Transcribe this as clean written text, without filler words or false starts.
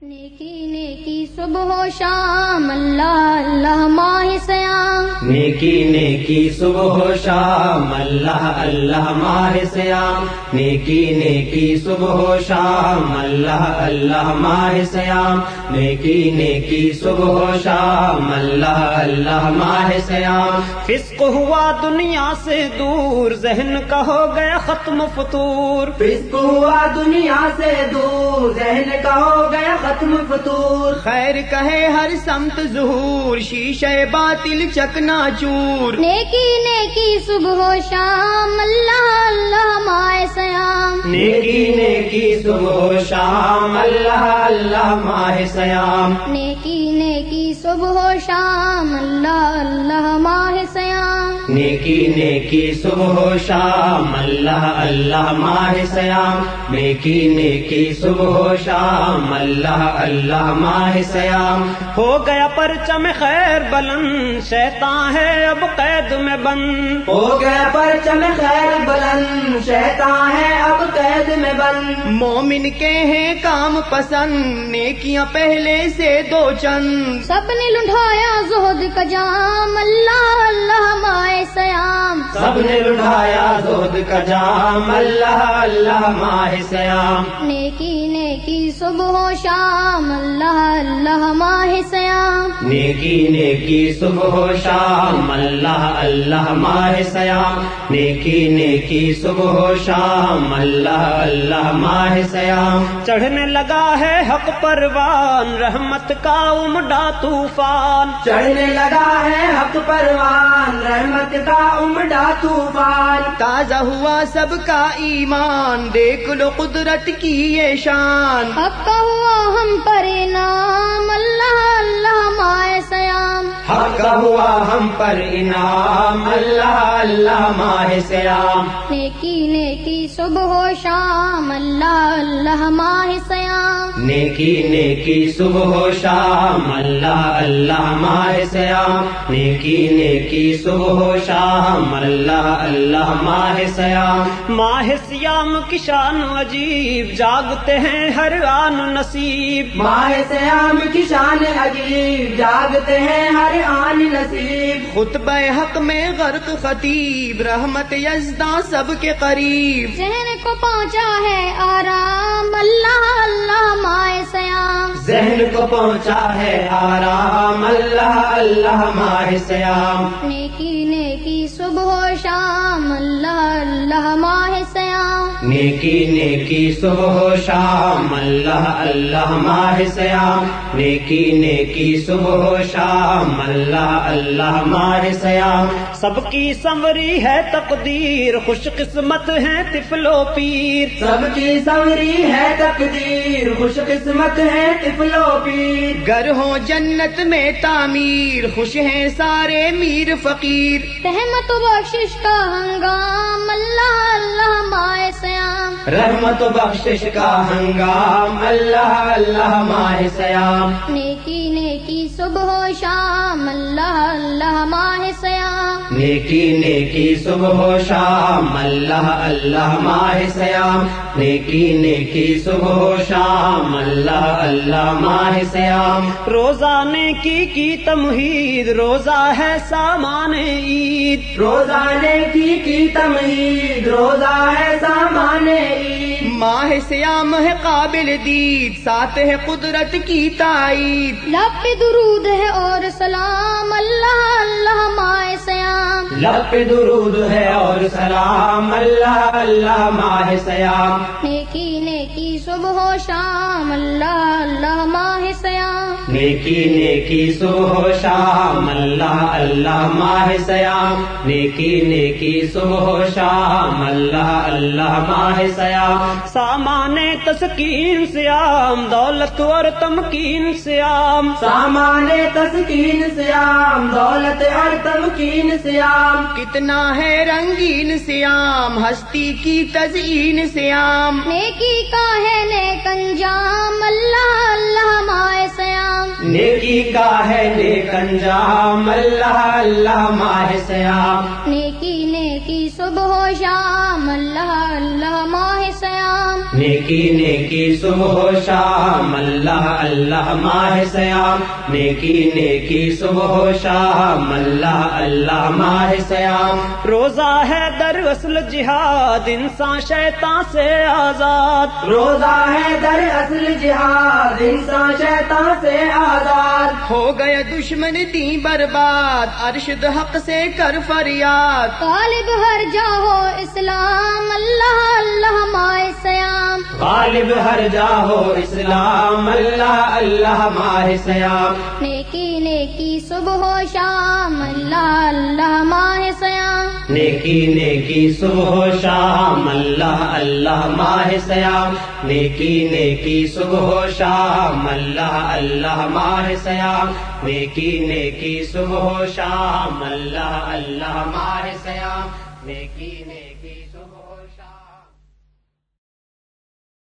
نیکی نیکی صبح و شام اللہ اللہ ماہ سیام، نیکی نیکی صبح و شام اللہ اللہ ماہ سیام، نیکی نیکی صبح و شام اللہ اللہ ماہ سیام، نیکی نیکی صبح و شام اللہ اللہ ماہ سیام۔ فسق ہوا دنیا سے دور، ذہن کا ہو گیا ختم فطور، فسق ہوا دنیا سے دور، ذہن کا ہو گیا ختم فطور، خیر کہے ہر سمت ظہور، شیشے باطل چکنا چور۔ نیکی نیکی صبح و شام اللہ اللہ ماہ سیام، نیکی نیکی صبح و شام اللہ اللہ ماہ سیام، نیکی نیکی صبح و شام اللہ اللہ ماہ سیام، نیکی نیکی صبح و شام اللہ اللہ ماہ سیام، نیکی نیکی صبح و شام اللہ اللہ ماہ سیام۔ ہو گیا پرچم خیر بلند، شیطان ہے اب قید میں بند، ہو گیا پرچم خیر بلند، شیطان ہے اب قید میں بند۔ مومن کے ہیں کام پسند، نیکیاں پہلے سے دو چند، سب نے لٹھایا زہد کا جام اللہ اللہ ماہ سیام، سب نے لٹھایا زہد کا جام اللہ اللہ ماہ سیام۔ نیکی نیکی صبح و شام اللہ اللہ ماہ سیام، نیکی نیکی صبح و شام اللہ اللہ ماہ سیام، نیکی نیکی صبح و شام اللہ اللہ ماہ سیام۔ چڑھنے لگا ہے حق پروان، رحمت کا امڈا طوفان، چڑھنے لگا ہے حق پروان، رحمت کا امڈا طوفان، تازہ ہوا سب کا ایمان، دیکھ لو قدرت کی یہ شان، حق کا ہوا ہم پر انعام اللہ اللہ ماہ سیام، حق کا ہوا ہم پر انعام اللہ اللہ ماہ سیام۔ نیکی نیکی صبح و شام اللہ اللہ ماہ سیام، نیکی نیکی صبح و شام اللہ اللہ ماہ سیام، نیکی نیکی صبح و شام اللہ اللہ ماہ سیام۔ ماہ سیام کی شان عجیب، جاگتے ہیں ہر آن نصیب، ماہ سیام کی شان عجیب، جاگتے ہیں ہر آن نصیب، خطبہ حق میں غرق خطیب، رحمت یزداں سب کے قریب، ذہن کو پہنچا ہے آرام اللہ اللہ ماہ سیام، ذہن کو پہنچا ہے آرام اللہ اللہ ماہ سیام۔ نیکی نیکی صبح و شام اللہ اللہ ماہ سیام، نیکی نیکی صبح و شام اللہ اللہ ماہ سیام، نیکی نیکی صبح و شام اللہ اللہ ماہ سیام۔ سب کی سنوری ہے تقدیر، خوش قسمت ہے طفل و پیر، سب کی سنوری ہے تقدیر، خوش قسمت ہے طفل و پیر، گر ہو جنت میں تعمیر، خوش ہیں سارے میر فقیر، رحمت و بخشش کا ہنگام اللہ اللہ ماہ سیام، رحمت و بخشش کا ہنگام اللہ اللہ ماہ سیام۔ نیکی نیکی صبح و شام اللہ اللہ ماہ سیام، نیکی نیکی صبح و شام اللہ اللہ ماہ سیام، نیکی نیکی صبح و شام اللہ اللہ ماہ سیام۔ روزانے کی تمہید، روزہ ہے سامان عید، روزانے کی تمہید، روزہ ہے سامان عید، ماہ سیام ہے قابل دید، ساتھ ہے قدرت کی تائید، لب پہ درود ہے اور سلام اللہ اللہ ماہ سیام، لب پہ درود ہے اور سلام اللہ اللہ ماہ سیام۔ نیکی نیکی صبح و شام اللہ اللہ ماہ سیام، نیکی نیکی صبح و شام اللہ اللہ ماہ سیام، نیکی نیکی صبح و شام اللہ اللہ ماہ سیام۔ سامان تسکین سیام، دولت اور تمکین سیام، سامان تسکین سیام، دولت اور تمکین سیام، کتنا ہے رنگین سیام، ہستی کی تزئین سیام، نیکی کا ہے نیک انجام اللہ اللہ ماہ سیام، نیکی کا ہے نیک انجام اللہ اللہ ماہ سیام۔ نیکی نیکی صبح و شام اللہ اللہ ماہ سیام، نیکی نیکی صبح و شام اللہ اللہ ماہ سیام نیکی نیکی صبح و شام اللہ اللہ ماہ سیام روزہ ہے در اصل جہاد انسان شیطان سے آزاد روزہ ہے در اصل جہاد انسان شیطان سے آزاد ہو گئے دشمن دین برباد ارشد حق سے کر فریاد غالب ہر جا ہو اسلام اللہ اللہ ماہ سیام غالب ہر جا ہو اسلام اللہ اللہ ماہ سیام نیکی نیکی صبح و شام اللہ اللہ ماہ سیام نیکی نیکی صبح و شام اللہ اللہ ماہ سیام نیکی نیکی صبح و شام اللہ اللہ ماہ سیام نیکی نیکی صبح و شام اللہ اللہ ماہ سیام نیکی نیکی